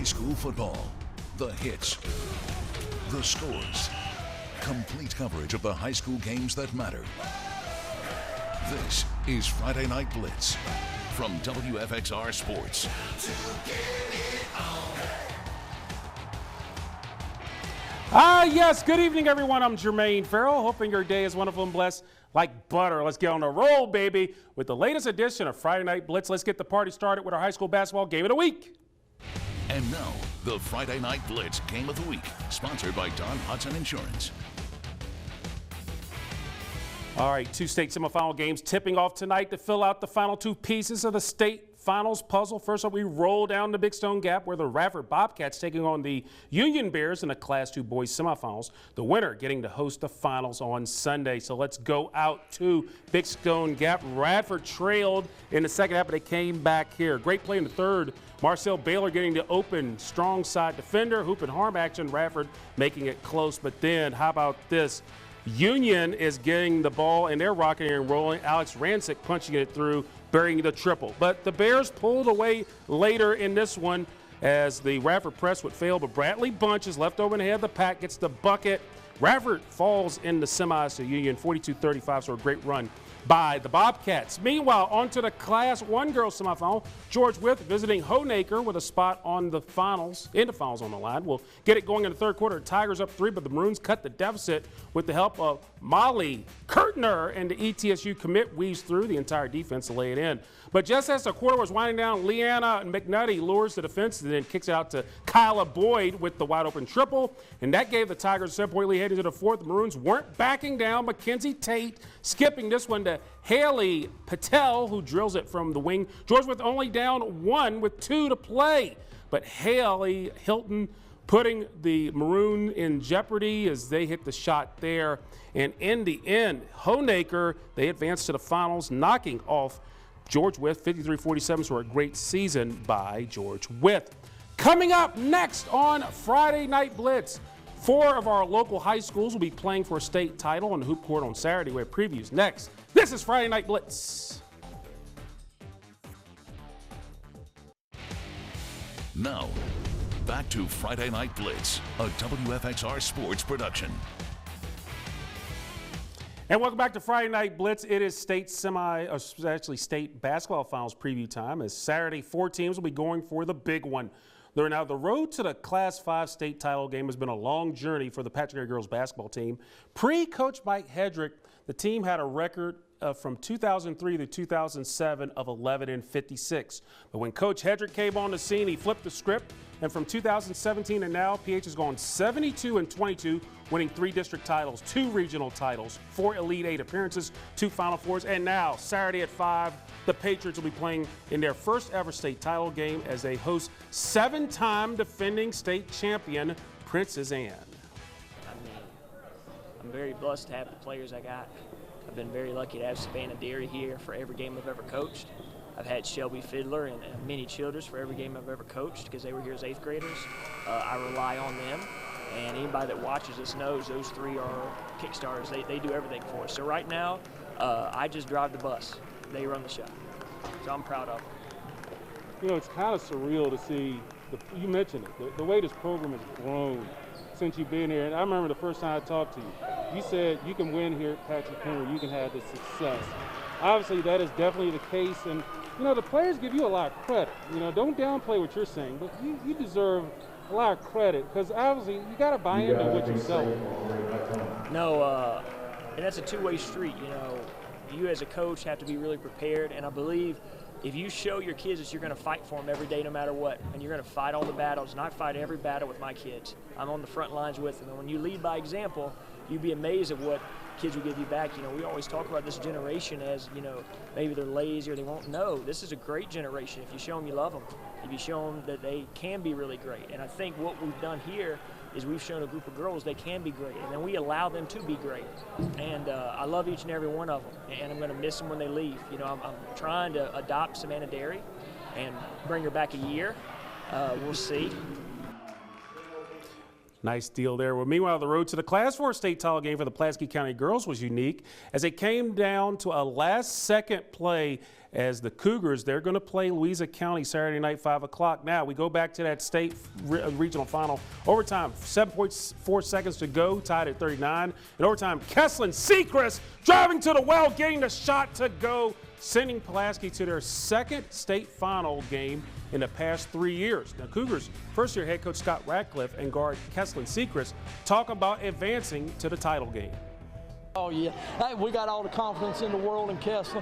high school football. The hits, the scores, complete coverage of the high school games that matter. This is Friday Night Blitz from Wfxr Sports. Yes, good evening, everyone. I'm Jermaine Ferrell, hoping your day is wonderful and blessed like butter. Let's get on the roll, baby, with the latest edition of Friday Night Blitz. Let's get the party started with our high school basketball game of the week. And now, the Friday Night Blitz Game of the Week, sponsored by Don Hudson Insurance. All right, two state semifinal games tipping off tonight to fill out the final two pieces of the state finals puzzle. First up, we roll down the Big Stone Gap where the Radford Bobcats taking on the Union Bears in the Class II boys semifinals. The winner getting to host the finals on Sunday. So let's go out to Big Stone Gap. Radford trailed in the second half, but they came back here. Great play in the third. Marcel Baylor getting the open strong side defender. Hoop and harm action. Radford making it close. But then how about this? Union is getting the ball and they're rocking and rolling. Alex Rancic punching it through, burying the triple. But the Bears pulled away later in this one as the Radford press would fail. But Bradley Bunch is left over in the head of the pack, gets the bucket. Radford falls in the semis to Union 42-35, so a great run by the Bobcats. Meanwhile, on to the Class I girls semifinal. George Wythe visiting Honaker with a spot on the finals, in the finals on the line. We'll get it going in the third quarter. Tigers up 3, but the Maroons cut the deficit with the help of Molly Kurtner, and the ETSU commit weaves through the entire defense to lay it in. But just as the quarter was winding down, Leanna McNutty lures the defense and then kicks it out to Kyla Boyd with the wide open triple. And that gave the Tigers a 7-point lead heading to the fourth. The Maroons weren't backing down. Mackenzie Tate skipping this one to Haley Patel, who drills it from the wing. George with only down 1 with 2 to play. But Haley Hilton putting the Maroon in jeopardy as they hit the shot there. And in the end, Honaker, they advanced to the finals, knocking off George Wythe 53-47, so a great season by George Wythe. Coming up next on Friday Night Blitz, 4 of our local high schools will be playing for a state title on the hoop court on Saturday. We have previews next. This is Friday Night Blitz. Now, back to Friday Night Blitz, a Wfxr Sports production. And welcome back to Friday Night Blitz. It is state basketball finals preview time. As Saturday, 4 teams will be going for the big one. Now, the road to the Class 5 state title game has been a long journey for the Patrick Henry girls basketball team. Pre-Coach Mike Hedrick, the team had a record from 2003 to 2007 of 11-56. But when Coach Hedrick came on the scene, he flipped the script. And from 2017 and now, PH has gone 72-22, winning 3 district titles, 2 regional titles, 4 Elite 8 appearances, 2 Final Fours. And now, Saturday at 5, the Patriots will be playing in their first ever state title game as they host 7-time defending state champion Princess Anne. I'm very blessed to have the players I got. I've been very lucky to have Savannah Deary here for every game I've ever coached. I've had Shelby Fiddler and Minnie Childers for every game I've ever coached because they were here as 8th graders. I rely on them, and anybody that watches us knows those 3 are kickstarters. They do everything for us. So right now, I just drive the bus. They run the show. So I'm proud of them. You know, it's kind of surreal to see, you mentioned it, the way this program has grown since you've been here. And I remember the first time I talked to you, you said you can win here at Patrick Henry, you can have this success. Obviously, that is definitely the case. And, you know, the players give you a lot of credit. You know, don't downplay what you're saying, but you deserve a lot of credit because obviously you got to buy into what you're selling. No, and that's a two-way street. You know, you as a coach have to be really prepared, and I believe if you show your kids that you're going to fight for them every day no matter what, and you're going to fight all the battles, and I fight every battle with my kids. I'm on the front lines with them, and when you lead by example, you'd be amazed at what kids will give you back. You know, we always talk about this generation as, you know, maybe they're lazy or they won't know. This is a great generation if you show them you love them, if you show them that they can be really great. And I think what we've done here is we've shown a group of girls they can be great, and then we allow them to be great. And I love each and every one of them, and I'm going to miss them when they leave. You know, I'm trying to adopt Savannah Deary and bring her back a year. We'll see. Nice deal there. Well, meanwhile, the road to the Class 4 state title game for the Pulaski County girls was unique as it came down to a last-second play as the Cougars, they're going to play Louisa County Saturday night, 5 o'clock. Now, we go back to that state regional final. Overtime, 7.4 seconds to go, tied at 39. In overtime, Kesslin Sechrist driving to the well, getting the shot to go, sending Pulaski to their second state final game in the past 3 years. Now, Cougars first-year head coach Scott Ratcliffe and guard Kesslin Sechrist talk about advancing to the title game. Oh yeah, hey, we got all the confidence in the world in Kesslin.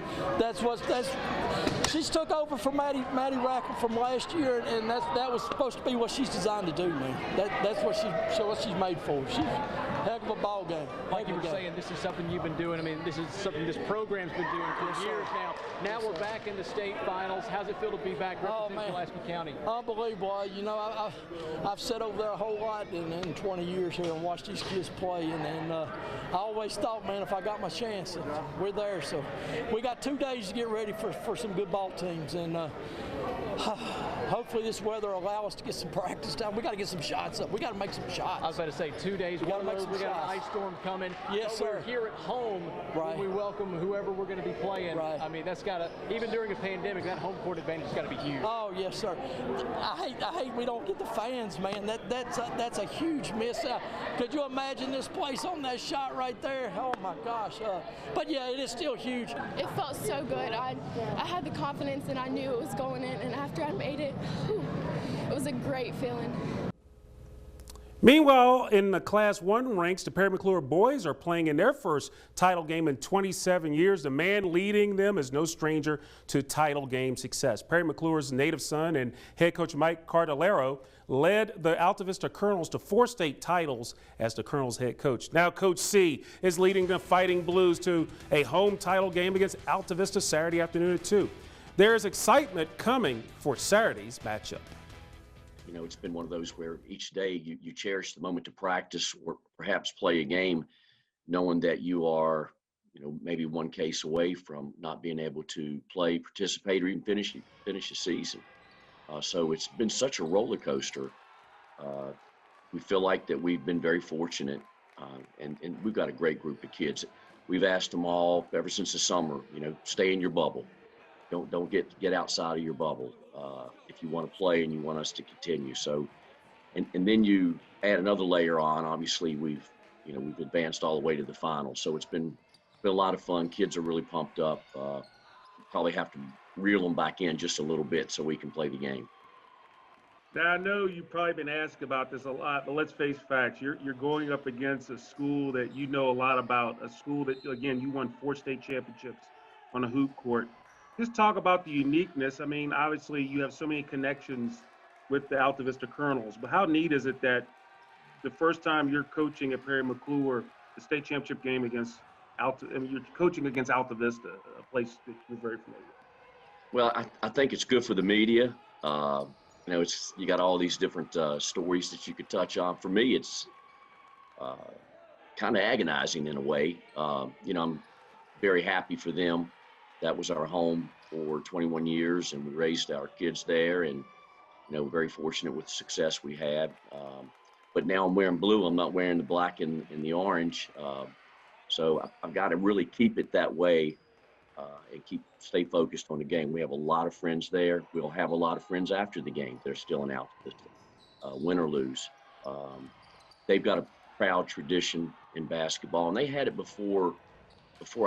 She's took over from Maddie Ratcliffe from last year, and that was supposed to be what she's designed to do, man. That's what she's made for. She's a heck of a ball game. Like you were saying, this is something you've been doing. I mean, this is something this program's been doing for years now. Now we're back in the state finals. How's it feel to be back representing Pulaski County? Unbelievable. You know, I've sat over there a whole lot in 20 years here and watched these kids play, and I always thought, man, if I got my chance, we're there. So we got 2 days to get ready for some good ball teams, and hopefully this weather will allow us to get some practice time. We got to get some shots up. We got to make some shots. I was about to say 2 days. We got an ice storm coming. Yes, sir. We're here at home when we welcome whoever we're going to be playing. Right. I mean, that's got to, even during a pandemic, that home court advantage has got to be huge. Oh yes, sir. I hate we don't get the fans, man. That's a huge miss. Could you imagine this place on that shot right there? Oh my gosh. But yeah, it is still huge. It felt so good. I had the confidence and I knew it was going in, and after I made it, it was a great feeling. Meanwhile, in the Class 1 ranks, the Perry McClure boys are playing in their first title game in 27 years. The man leading them is no stranger to title game success. Perry McClure's native son and head coach Mike Cardellaro led the Alta Vista Colonels to 4 state titles as the Colonels head coach. Now Coach C is leading the Fighting Blues to a home title game against Alta Vista Saturday afternoon at 2. There is excitement coming for Saturday's matchup. You know, it's been one of those where each day you cherish the moment to practice or perhaps play a game, knowing that you are, you know, maybe one case away from not being able to play, participate, or even finish the season. So it's been such a roller coaster. We feel like that we've been very fortunate, and we've got a great group of kids. We've asked them all ever since the summer, you know, stay in your bubble. Don't get outside of your bubble if you want to play and you want us to continue. So, and then you add another layer on. Obviously, we've advanced all the way to the final. So it's been a lot of fun. Kids are really pumped up. Probably have to reel them back in just a little bit so we can play the game. Now, I know you've probably been asked about this a lot, but let's face facts. You're going up against a school that you know a lot about, a school that, again, you won 4 state championships on a hoop court. Just talk about the uniqueness. I mean, obviously, you have so many connections with the Alta Vista Colonels, but how neat is it that the first time you're coaching at Perry McClure, the state championship game against you're coaching against Alta Vista, a place that you're very familiar with? Well, I think it's good for the media. You know, you got all these different stories that you could touch on. For me, it's kind of agonizing in a way. You know, I'm very happy for them. That was our home for 21 years, and we raised our kids there, and, you know, very fortunate with the success we had. But now I'm wearing blue. I'm not wearing the black and the orange. So I've got to really keep it that way and stay focused on the game. We have a lot of friends there. We'll have a lot of friends after the game. They're still in Alta Vista, win or lose. They've got a proud tradition in basketball, and they had it before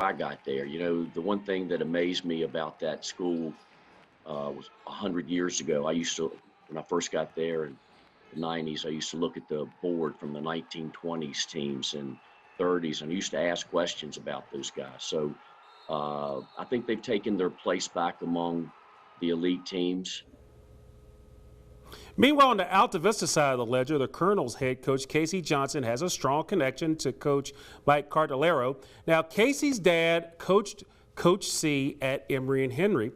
I got there. You know, the one thing that amazed me about that school was 100 years ago. When I first got there in the 90s, I used to look at the board from the 1920s teams and 30s, and I used to ask questions about those guys. So I think they've taken their place back among the elite teams. Meanwhile, on the Alta Vista side of the ledger, the Colonels head coach Casey Johnson has a strong connection to Coach Mike Cardellaro. Now, Casey's dad coached Coach C at Emory and Henry.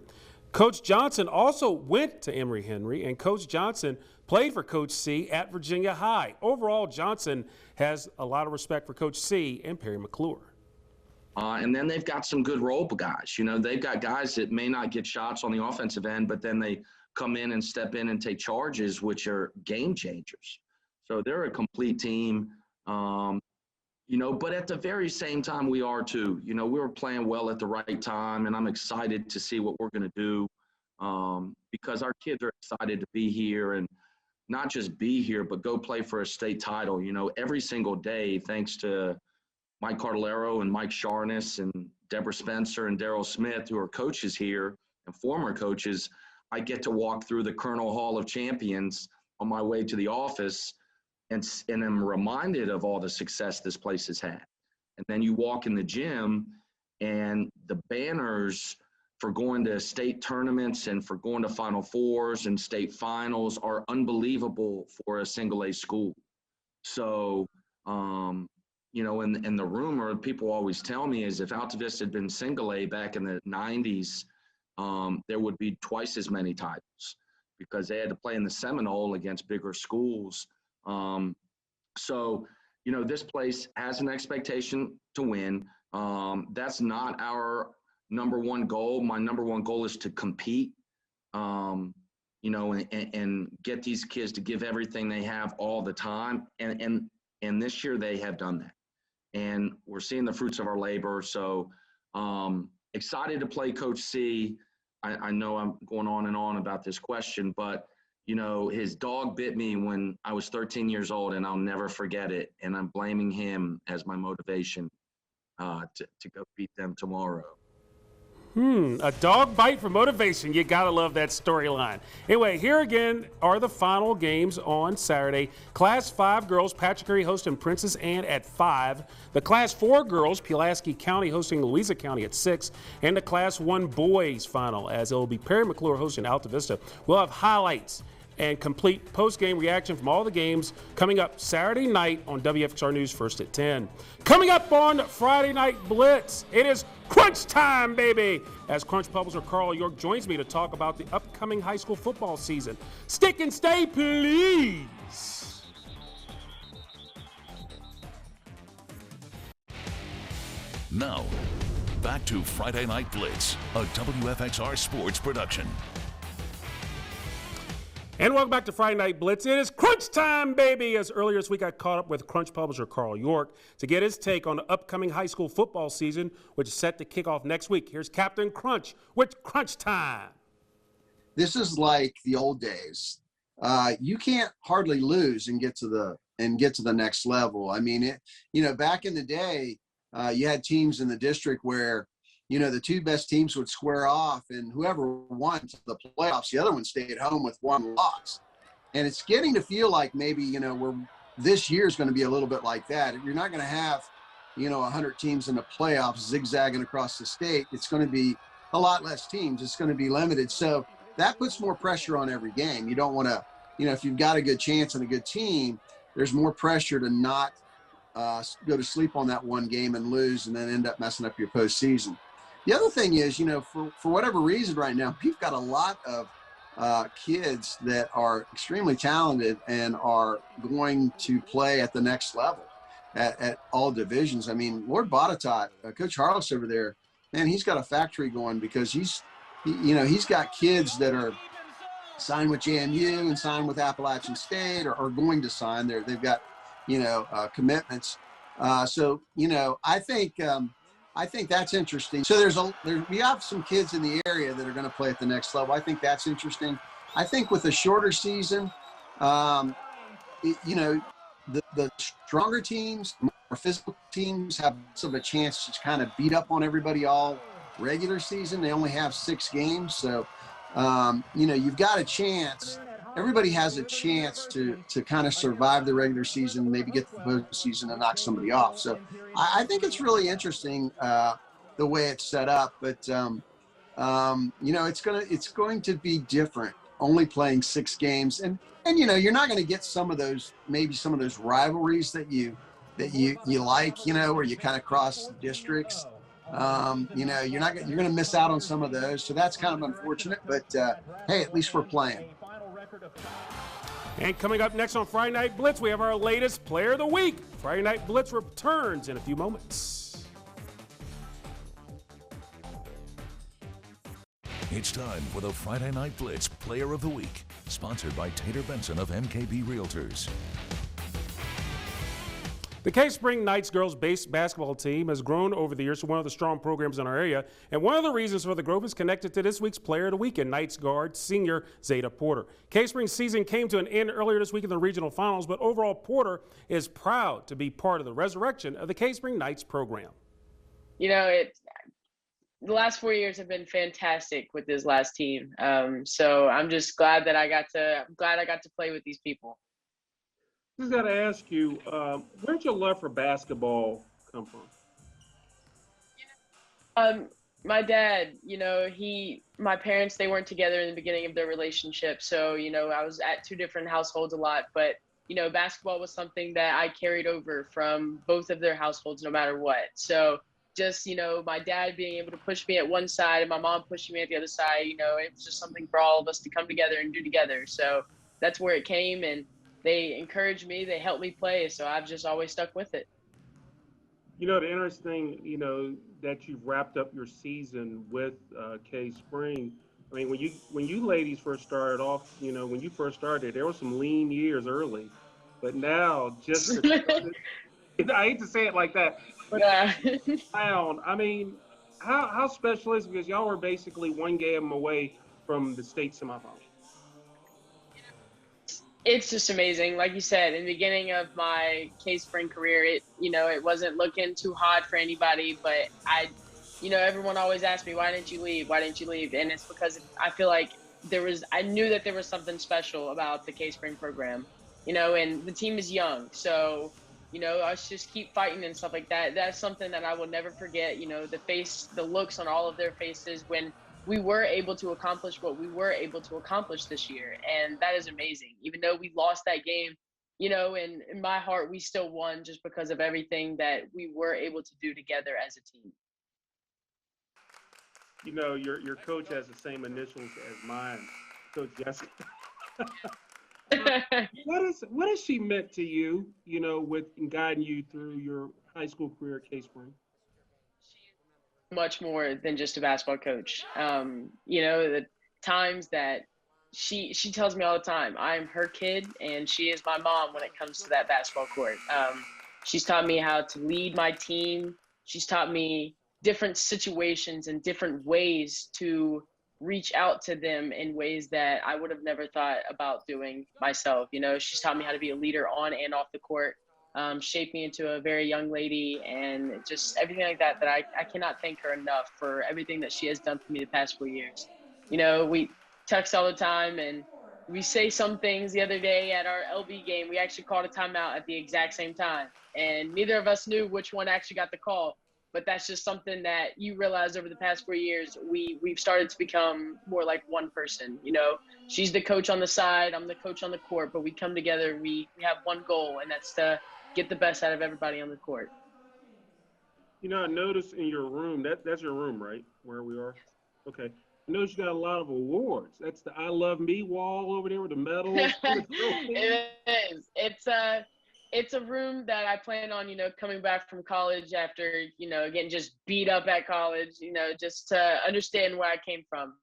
Coach Johnson also went to Emory Henry, and Coach Johnson played for Coach C at Virginia High. Overall, Johnson has a lot of respect for Coach C and Perry McClure. And then they've got some good role guys. You know, they've got guys that may not get shots on the offensive end, but then they come in and step in and take charges, which are game changers. So they're a complete team. But at the very same time, we are too. We were playing well at the right time, and I'm excited to see what we're going to do because our kids are excited to be here and not just be here, but go play for a state title. Every single day, thanks to Mike Cardellaro and Mike Sharness and Deborah Spencer and Daryl Smith, who are coaches here and former coaches, I get to walk through the Colonel Hall of Champions on my way to the office and I'm reminded of all the success this place has had. And then you walk in the gym and the banners for going to state tournaments and for going to Final Fours and state finals are unbelievable for a single A school. So, and the rumor people always tell me is if Alta Vista had been single A back in the 90s, there would be twice as many titles because they had to play in the Seminole against bigger schools. This place has an expectation to win. That's not our number one goal. My number one goal is to compete, and get these kids to give everything they have all the time. And this year they have done that. And we're seeing the fruits of our labor. So excited to play Coach C. I know I'm going on and on about this question, but his dog bit me when I was 13 years old, and I'll never forget it. And I'm blaming him as my motivation to go beat them tomorrow. A dog bite for motivation. You got to love that storyline. Anyway, here again are the final games on Saturday. Class 5 girls, Patrick Henry hosting Princess Anne at 5. The Class 4 girls, Pulaski County hosting Louisa County at 6. And the Class 1 boys final, as it will be Perry McClure hosting Alta Vista. We'll have highlights and complete post-game reaction from all the games coming up Saturday night on Wfxr News First at 10. Coming up on Friday Night Blitz, it is crunch time, baby, as Crunch publisher Carl York joins me to talk about the upcoming high school football season. Stick and stay, please. Now, back to Friday Night Blitz, a WFXR sports production. And welcome back to Friday Night Blitz. It is crunch time, baby, as earlier this week I caught up with Crunch publisher Carl York to get his take on the upcoming high school football season, which is set to kick off next week. Here's Captain Crunch with Crunch Time. This is like the old days. You can't hardly lose and get to the next level. I mean, back in the day, you had teams in the district where the two best teams would square off, and whoever won to the playoffs, the other one stayed home with one loss. And it's getting to feel like maybe, this year is going to be a little bit like that. You're not going to have, 100 teams in the playoffs zigzagging across the state. It's going to be a lot less teams. It's going to be limited. So that puts more pressure on every game. You don't want to, if you've got a good chance and a good team, there's more pressure to not go to sleep on that one game and lose and then end up messing up your postseason. The other thing is, for whatever reason right now, we've got a lot of kids that are extremely talented and are going to play at the next level at all divisions. I mean, Lord Botetourt, Coach Harless over there, man, he's got a factory going because he's got kids that are signed with JMU and signed with Appalachian State or are going to sign. They've got, commitments. I think that's interesting. So we have some kids in the area that are going to play at the next level. I think that's interesting. I think with a shorter season, the stronger teams, more physical teams have sort of a chance to kind of beat up on everybody all regular season. They only have 6 games. So, you've got a chance. Everybody has a chance to kind of survive the regular season, maybe get to the postseason and knock somebody off. So I think it's really interesting the way it's set up. But it's going to be different. Only playing 6 games, and you're not going to get some of those rivalries that you like, where you kind of cross districts. You're going to miss out on some of those. So that's kind of unfortunate. But hey, at least we're playing. And coming up next on Friday Night Blitz, we have our latest Player of the Week. Friday Night Blitz returns in a few moments. It's time for the Friday Night Blitz Player of the Week, sponsored by Tater Benson of MKB Realtors. The Cave Spring Knights girls basketball team has grown over the years to one of the strong programs in our area, and one of the reasons for the growth is connected to this week's Player of the Week, Knights guard senior Zeta Porter. Cave Spring's season came to an end earlier this week in the regional finals, but overall Porter is proud to be part of the resurrection of the Cave Spring Knights program. You know, the last 4 years have been fantastic with this last team. So I'm just glad that I got to play with these people. I just got to ask you, where'd your love for basketball come from? My dad, you know, my parents, they weren't together in the beginning of their relationship. So, you know, I was at two different households a lot, but, you know, basketball was something that I carried over from both of their households no matter what. So just, you know, my dad being able to push me at one side and my mom pushing me at the other side, you know, it was just something for all of us to come together and do together. So that's where it came, and they encouraged me, they helped me play, so I've just always stuck with it. You know, the interesting, you know, that you've wrapped up your season with Cave Spring. I mean, when you ladies first started off, you know, when you first started, there were some lean years early, but now just I hate to say it like that, but I mean, how special is it, because y'all were basically one game away from the state semifinals? It's just amazing. Like you said, in the beginning of my Cave Spring career, it wasn't looking too hot for anybody, but everyone always asked me, why didn't you leave? Why didn't you leave? And it's because I feel like I knew that there was something special about the Cave Spring program, you know, and the team is young. So, you know, us just keep fighting and stuff like that. That's something that I will never forget, you know, the looks on all of their faces when we were able to accomplish what we were able to accomplish this year. And that is amazing. Even though we lost that game, you know, in my heart, we still won just because of everything that we were able to do together as a team. You know, your coach has the same initials as mine, Coach Jessica. What has she meant to you, you know, with guiding you through your high school career at Cave Spring? Much more than just a basketball coach. You know, the times that she tells me all the time, I'm her kid and she is my mom when it comes to that basketball court. She's taught me how to lead my team. She's taught me different situations and different ways to reach out to them in ways that I would have never thought about doing myself. You know, she's taught me how to be a leader on and off the court. Shaped me into a very young lady, and just everything like that I cannot thank her enough for everything that she has done for me the past 4 years. You know, we text all the time and we say some things. The other day at our LB game, we actually called a timeout at the exact same time, and neither of us knew which one actually got the call. But that's just something that you realize over the past 4 years, we've started to become more like one person. You know, she's the coach on the side, I'm the coach on the court, but we come together, we have one goal, and that's to get the best out of everybody on the court. You know, I noticed in your room, that's your room, right, where we are? Okay. I noticed you got a lot of awards. That's the I Love Me wall over there with the medals. It is. It's a room that I plan on, you know, coming back from college after, you know, getting just beat up at college, you know, just to understand where I came from,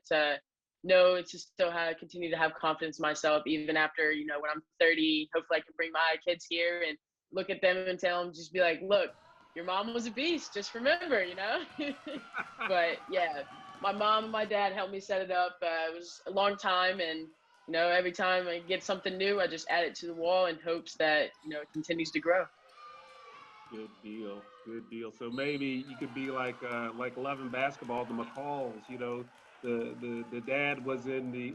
to know to still continue to have confidence in myself, even after, you know, when I'm 30, hopefully I can bring my kids here and look at them and tell them, just be like, look, your mom was a beast, just remember, you know. But yeah, my mom and my dad helped me set it up. It was a long time, and you know, every time I get something new, I just add it to the wall in hopes that, you know, it continues to grow. Good deal. Good deal. So maybe you could be like loving basketball, the McCalls, you know, the dad was in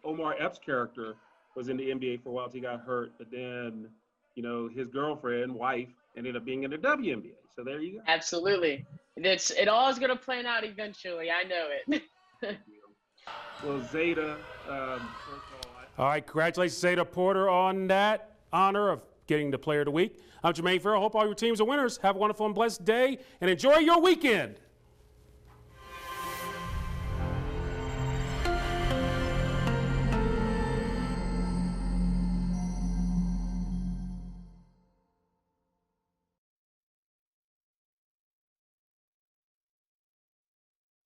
Omar Epps' character was in the NBA for a while till he got hurt, but then, you know, his wife ended up being in the WNBA. So there you go. Absolutely. It all is going to plan out eventually. I know it. Well, Zeta, all right, congratulations, Zeta Porter, on that honor of getting the Player of the Week. I'm Jermaine Ferrell. Hope all your teams are winners. Have a wonderful and blessed day, and enjoy your weekend.